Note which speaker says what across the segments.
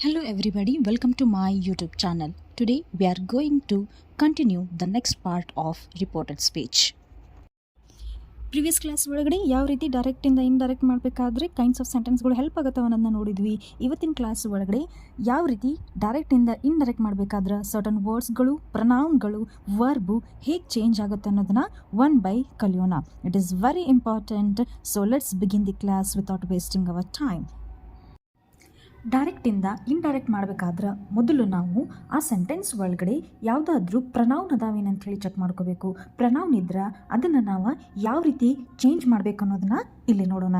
Speaker 1: Hello everybody, welcome to my YouTube channel. Today we are going to continue the next part of reported speech. Previous class ಒಳಗಡೆ ಯಾವ ರೀತಿ ಡೈರೆಕ್ಟಿಂದ indirect ಮಾಡಬೇಕಾದ್ರೆ kinds of ಸೆಂಟೆನ್ಸ್ಗಳು help ಆಗುತ್ತವನ್ನೋದನ್ನ ನೋಡಿದ್ವಿ. ಇವತ್ತಿನ ಕ್ಲಾಸ್ ಒಳಗಡೆ ಯಾವ ರೀತಿ ಡೈರೆಕ್ಟಿಂದ ಇಂಡೈರೆಕ್ಟ್ ಮಾಡಬೇಕಾದ್ರೆ ಸರ್ಟನ್ ವರ್ಡ್ಸ್ಗಳು, ಪ್ರನೌನ್ಗಳು, ವರ್ಬು ಹೇಗೆ ಚೇಂಜ್ ಆಗುತ್ತೆ ಅನ್ನೋದನ್ನ ಒನ್ ಬೈ ಕಲಿಯೋಣ. It is very important. So let's begin the class without wasting our time. ಡೈರೆಕ್ಟಿಂದ ಇಂಡೈರೆಕ್ಟ್ ಮಾಡಬೇಕಾದ್ರೆ ಮೊದಲು ನಾವು ಆ ಸೆಂಟೆನ್ಸ್ ಒಳಗಡೆ ಯಾವುದಾದ್ರೂ ಪ್ರನೌನ್ ಅದಾವೇನಂತ ಹೇಳಿ ಚೆಕ್ ಮಾಡ್ಕೋಬೇಕು. ಪ್ರನೌನ್ ಇದ್ರೆ ಅದನ್ನು ನಾವು ಯಾವ ರೀತಿ ಚೇಂಜ್ ಮಾಡಬೇಕು ಅನ್ನೋದನ್ನ ಇಲ್ಲಿ ನೋಡೋಣ.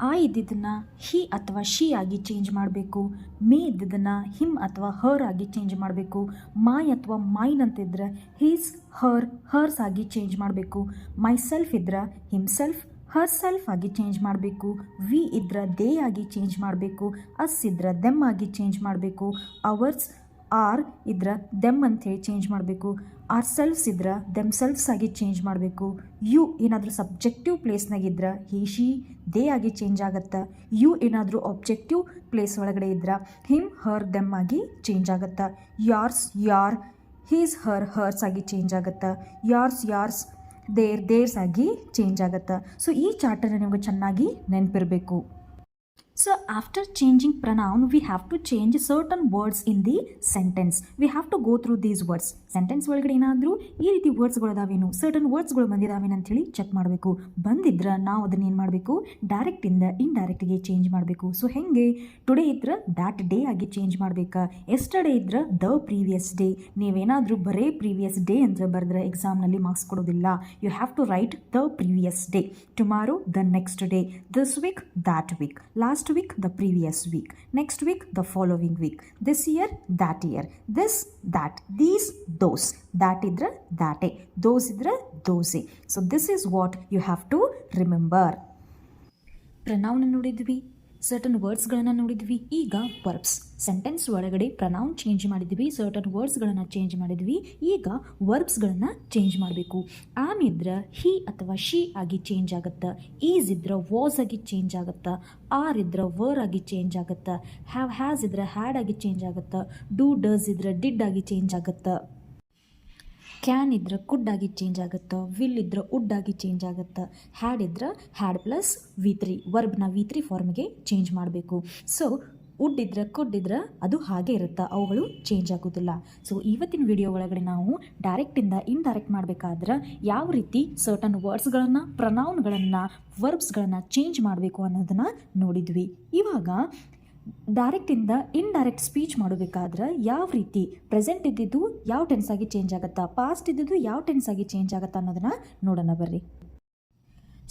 Speaker 1: ಆ ಇದ್ದಿದ್ದನ್ನು ಹಿ ಅಥವಾ ಶಿ ಆಗಿ ಚೇಂಜ್ ಮಾಡಬೇಕು. ಮೇ ಇದ್ದಿದ್ದನ್ನು ಹಿಮ್ ಅಥವಾ ಹರ್ ಆಗಿ ಚೇಂಜ್ ಮಾಡಬೇಕು. ಮಾಯ್ ಅಥವಾ ಮೈನ್ ಅಂತಿದ್ರೆ ಹೀಸ್, ಹರ್, ಹರ್ಸ್ ಆಗಿ ಚೇಂಜ್ ಮಾಡಬೇಕು. ಮೈ ಸೆಲ್ಫ್ ಇದ್ರೆ ಹಿಮ್ಸೆಲ್ಫ್, ಹರ್ ಸೆಲ್ಫ್ ಆಗಿ ಚೇಂಜ್ ಮಾಡಬೇಕು. ವಿ ಇದ್ರೆ ದೇ ಆಗಿ ಚೇಂಜ್ ಮಾಡಬೇಕು. ಅಸ್ ಇದ್ರೆ ದೆಮ್ ಆಗಿ ಚೇಂಜ್ ಮಾಡಬೇಕು. ಅವರ್ಸ್, ಆರ್ ಇದ್ರೆ ದೆಮ್ ಅಂಥೇಳಿ ಚೇಂಜ್ ಮಾಡಬೇಕು. ಆರ್ ಸೆಲ್ಫ್ಸ್ ಇದ್ರೆ ದೆಮ್ ಸೆಲ್ಫ್ಸ್ ಆಗಿ ಚೇಂಜ್ ಮಾಡಬೇಕು. ಯು ಏನಾದರೂ ಸಬ್ಜೆಕ್ಟಿವ್ ಪ್ಲೇಸ್ನಾಗಿದ್ರೆ ಹಿ, ಶಿ, ದೇ ಆಗಿ ಚೇಂಜ್ ಆಗುತ್ತೆ. ಯು ಏನಾದರೂ ಆಬ್ಜೆಕ್ಟಿವ್ ಪ್ಲೇಸ್ ಒಳಗಡೆ ಇದ್ರೆ ಹಿಮ್, ಹರ್, ದೆಮ್ ಆಗಿ ಚೇಂಜ್ ಆಗುತ್ತೆ. ಯಾರ್ಸ್, ಯಾರ್, ಹೀಸ್, ಹರ್, ಹರ್ಸ್ ಆಗಿ ಚೇಂಜ್ ಆಗುತ್ತೆ. ಯಾರ್ಸ್, ದೇರ್ಸ್ ಆಗಿ ಚೇಂಜ್ ಆಗುತ್ತೆ. ಸೊ ಈ ಚಾರ್ಟನ್ನು ನಿಮಗೆ ಚೆನ್ನಾಗಿ ನೆನಪಿರಬೇಕು. So after changing pronoun, we have to change certain words in the sentence. We have to go through these words. Sentence ಒಳಗಡೆ ಏನಾದರೂ ಈ ರೀತಿ ವರ್ಡ್ಸ್ಗಳು ಅದಾವೇನು, ಸರ್ಟನ್ ವರ್ಡ್ಸ್ಗಳು ಬಂದಿದ್ದಾವೇನು ಅಂತೇಳಿ ಚೆಕ್ ಮಾಡಬೇಕು. ಬಂದಿದ್ರೆ ನಾವು ಅದನ್ನ ಏನು ಮಾಡಬೇಕು, ಡೈರೆಕ್ಟಿಂದ ಇಂಡೈರೆಕ್ಟ್ಗೆ ಚೇಂಜ್ ಮಾಡಬೇಕು. ಸೊ ಹೆಂಗೆ, ಟುಡೇ ಇದ್ರೆ ದ್ಯಾಟ್ ಡೇ ಆಗಿ ಚೇಂಜ್ ಮಾಡಬೇಕಾ, ಎಸ್ಟರ್ಡೇ ಇದ್ರೆ ದ ಪ್ರೀವಿಯಸ್ ಡೇ. ನೀವೇನಾದರೂ ಬರೇ ಪ್ರೀವಿಯಸ್ ಡೇ ಅಂತ ಬರೆದ್ರೆ ಎಕ್ಸಾಮ್ನಲ್ಲಿ ಮಾರ್ಕ್ಸ್ ಕೊಡೋದಿಲ್ಲ. You have to write the previous day. Tomorrow the next day. This week that week. Last week the previous week. Next week the following week. This year that year. This, that, these, those. That idra that, those idra those. So this is what you have to remember. Pronoun ನೋಡಿದ್ವಿ, certain ವರ್ಡ್ಸ್ಗಳನ್ನು ನೋಡಿದ್ವಿ. ಈಗ verbs. Sentence ಒಳಗಡೆ pronoun change ಮಾಡಿದ್ವಿ, certain ವರ್ಡ್ಸ್ಗಳನ್ನು change ಮಾಡಿದ್ವಿ. ಈಗ ವರ್ಬ್ಸ್ಗಳನ್ನು change ಮಾಡಬೇಕು. Am ಇದ್ರೆ ಹಿ ಅಥವಾ ಶಿ ಆಗಿ ಚೇಂಜ್ ಆಗುತ್ತೆ. ಈಸ್ ಇದ್ರೆ ವಾಸ್ ಆಗಿ ಚೇಂಜ್ ಆಗುತ್ತೆ. ಆರ್ ಇದ್ರೆ ವರ್ ಆಗಿ ಚೇಂಜ್ ಆಗುತ್ತೆ. ಹ್ಯಾವ್, ಹ್ಯಾಸ್ ಇದ್ರೆ ಹ್ಯಾಡ್ ಆಗಿ ಚೇಂಜ್ ಆಗುತ್ತೆ. ಡೂ, ಡಸ್ ಇದ್ರೆ ಡಿಡ್ ಆಗಿ ಚೇಂಜ್ ಆಗುತ್ತೆ. ಕ್ಯಾನ್ ಇದ್ರೆ ಕುಡ್ ಆಗಿ ಚೇಂಜ್ ಆಗುತ್ತೆ. ವಿಲ್ ಇದ್ರೆ ವುಡ್ ಆಗಿ ಚೇಂಜ್ ಆಗುತ್ತೆ. ಹ್ಯಾಡ್ ಇದ್ರೆ ಹ್ಯಾಡ್ ಪ್ಲಸ್ ವಿ3, ವರ್ಬ್ನ ವಿ3 ಫಾರ್ಮ್ಗೆ ಚೇಂಜ್ ಮಾಡಬೇಕು. ಸೊ ವುಡ್ ಇದ್ರೆ ಕುಡ್ ಇದ್ರೆ ಅದು ಹಾಗೆ ಇರುತ್ತೆ, ಅವುಗಳು ಚೇಂಜ್ ಆಗೋದಿಲ್ಲ. ಸೊ ಇವತ್ತಿನ ವಿಡಿಯೋ ಒಳಗಡೆ ನಾವು ಡೈರೆಕ್ಟಿಂದ ಇಂಡೈರೆಕ್ಟ್ ಮಾಡಬೇಕಾದ್ರೆ ಯಾವ ರೀತಿ ಸರ್ಟನ್ ವರ್ಡ್ಸ್ಗಳನ್ನು, ಪ್ರನೌನ್ಗಳನ್ನು, ವರ್ಬ್ಸ್ಗಳನ್ನು ಚೇಂಜ್ ಮಾಡಬೇಕು ಅನ್ನೋದನ್ನು ನೋಡಿದ್ವಿ. ಇವಾಗ ಡೈರೆಕ್ಟಿಂದ ಇಂಡೈರೆಕ್ಟ್ ಸ್ಪೀಚ್ ಮಾಡಬೇಕಾದ್ರೆ ಯಾವ ರೀತಿ ಪ್ರೆಸೆಂಟ್ ಇದ್ದಿದ್ದು ಯಾವ ಟೆನ್ಸ್ ಆಗಿ ಚೇಂಜ್ ಆಗುತ್ತಾ, ಪಾಸ್ಟ್ ಇದ್ದಿದ್ದು ಯಾವ ಟೆನ್ಸ್ ಆಗಿ ಚೇಂಜ್ ಆಗುತ್ತಾ ಅನ್ನೋದನ್ನ ನೋಡೋಣ ಬರ್ರಿ.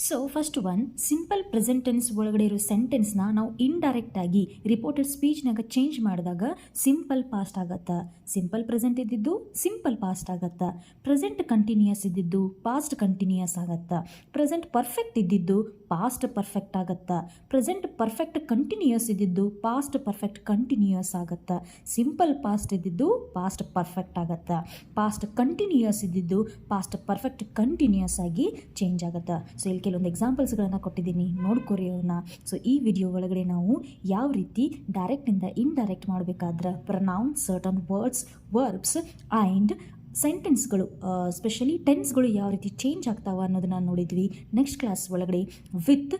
Speaker 1: So first one, simple present tense ಒಳಗಡೆ ಇರೋ ಸೆಂಟೆನ್ಸ್ನ ನಾವು ಇಂಡೈರೆಕ್ಟ್ ಆಗಿ ರಿಪೋರ್ಟೆಡ್ ಸ್ಪೀಚ್ನಾಗ ಚೇಂಜ್ ಮಾಡಿದಾಗ ಸಿಂಪಲ್ ಪಾಸ್ಟ್ ಆಗತ್ತೆ. ಸಿಂಪಲ್ ಪ್ರೆಸೆಂಟ್ ಇದ್ದಿದ್ದು ಸಿಂಪಲ್ ಪಾಸ್ಟ್ ಆಗತ್ತೆ. ಪ್ರೆಸೆಂಟ್ ಕಂಟಿನ್ಯೂಯಸ್ ಇದ್ದಿದ್ದು ಪಾಸ್ಟ್ ಕಂಟಿನ್ಯೂಯಸ್ ಆಗತ್ತೆ. ಪ್ರೆಸೆಂಟ್ ಪರ್ಫೆಕ್ಟ್ ಇದ್ದಿದ್ದು ಪಾಸ್ಟ್ ಪರ್ಫೆಕ್ಟ್ ಆಗತ್ತೆ. ಪ್ರೆಸೆಂಟ್ ಪರ್ಫೆಕ್ಟ್ ಕಂಟಿನ್ಯೂಯಸ್ ಇದ್ದಿದ್ದು ಪಾಸ್ಟ್ ಪರ್ಫೆಕ್ಟ್ ಕಂಟಿನ್ಯೂಯಸ್ ಆಗತ್ತೆ. ಸಿಂಪಲ್ ಪಾಸ್ಟ್ ಇದ್ದಿದ್ದು ಪಾಸ್ಟ್ ಪರ್ಫೆಕ್ಟ್ ಆಗತ್ತೆ. ಪಾಸ್ಟ್ ಕಂಟಿನ್ಯೂಯಸ್ ಇದ್ದಿದ್ದು ಪಾಸ್ಟ್ ಪರ್ಫೆಕ್ಟ್ ಕಂಟಿನ್ಯೂಯಸ್ ಆಗಿ ಚೇಂಜ್ ಆಗತ್ತೆ. ಸೊ ಇಲ್ಲಿ ಕೆಲವೊಂದು ಎಕ್ಸಾಂಪಲ್ಸ್ಗಳನ್ನು ಕೊಟ್ಟಿದ್ದೀನಿ, ನೋಡ್ಕೊರಿ ಅವನ್ನ. ಸೊ ಈ ವಿಡಿಯೋ ಒಳಗಡೆ ನಾವು ಯಾವ ರೀತಿ ಡೈರೆಕ್ಟಿಂದ ಇಂಡೈರೆಕ್ಟ್ ಮಾಡಬೇಕಾದ್ರೆ pronoun, certain words, verbs and ಸೆಂಟೆನ್ಸ್ಗಳು, ಸ್ಪೆಷಲಿ ಟೆನ್ಸ್ಗಳು ಯಾವ ರೀತಿ ಚೇಂಜ್ ಆಗ್ತಾವ ಅನ್ನೋದನ್ನ ನೋಡಿದ್ವಿ. ನೆಕ್ಸ್ಟ್ ಕ್ಲಾಸ್ ಒಳಗಡೆ ವಿತ್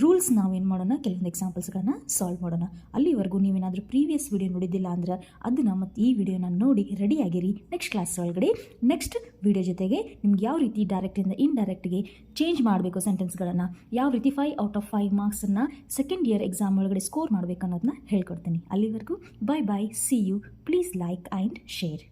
Speaker 1: ರೂಲ್ಸ್ ನಾವೇನು ಮಾಡೋಣ, ಕೆಲವೊಂದು ಎಕ್ಸಾಂಪಲ್ಸ್ಗಳನ್ನು ಸಾಲ್ವ್ ಮಾಡೋಣ. ಅಲ್ಲಿವರೆಗೂ ನೀವೇನಾದರೂ ಪ್ರೀವಿಯಸ್ ವಿಡಿಯೋ ನೋಡಿದ್ದಿಲ್ಲ ಅಂದ್ರೆ ಅದನ್ನು ಮತ್ತು ಈ ವಿಡಿಯೋನ ನೋಡಿ ರೆಡಿಯಾಗಿರಿ. ನೆಕ್ಸ್ಟ್ ಕ್ಲಾಸ್ ಒಳಗಡೆ ನೆಕ್ಸ್ಟ್ ವಿಡಿಯೋ ಜೊತೆಗೆ ನಿಮ್ಗೆ ಯಾವ ರೀತಿ ಡೈರೆಕ್ಟಿಂದ ಇಂಡೈರೆಕ್ಟ್ಗೆ ಚೇಂಜ್ ಮಾಡಬೇಕು ಸೆಂಟೆನ್ಸ್ಗಳನ್ನು, ಯಾವ ರೀತಿ 5 ಔಟ್ ಆಫ್ 5 ಮಾರ್ಕ್ಸನ್ನು ಸೆಕೆಂಡ್ ಇಯರ್ ಎಕ್ಸಾಮ್ ಒಳಗಡೆ ಸ್ಕೋರ್ ಮಾಡಬೇಕು ಅನ್ನೋದನ್ನ ಹೇಳ್ಕೊಡ್ತೀನಿ. ಅಲ್ಲಿವರೆಗೂ bye bye, see you. Please like and share.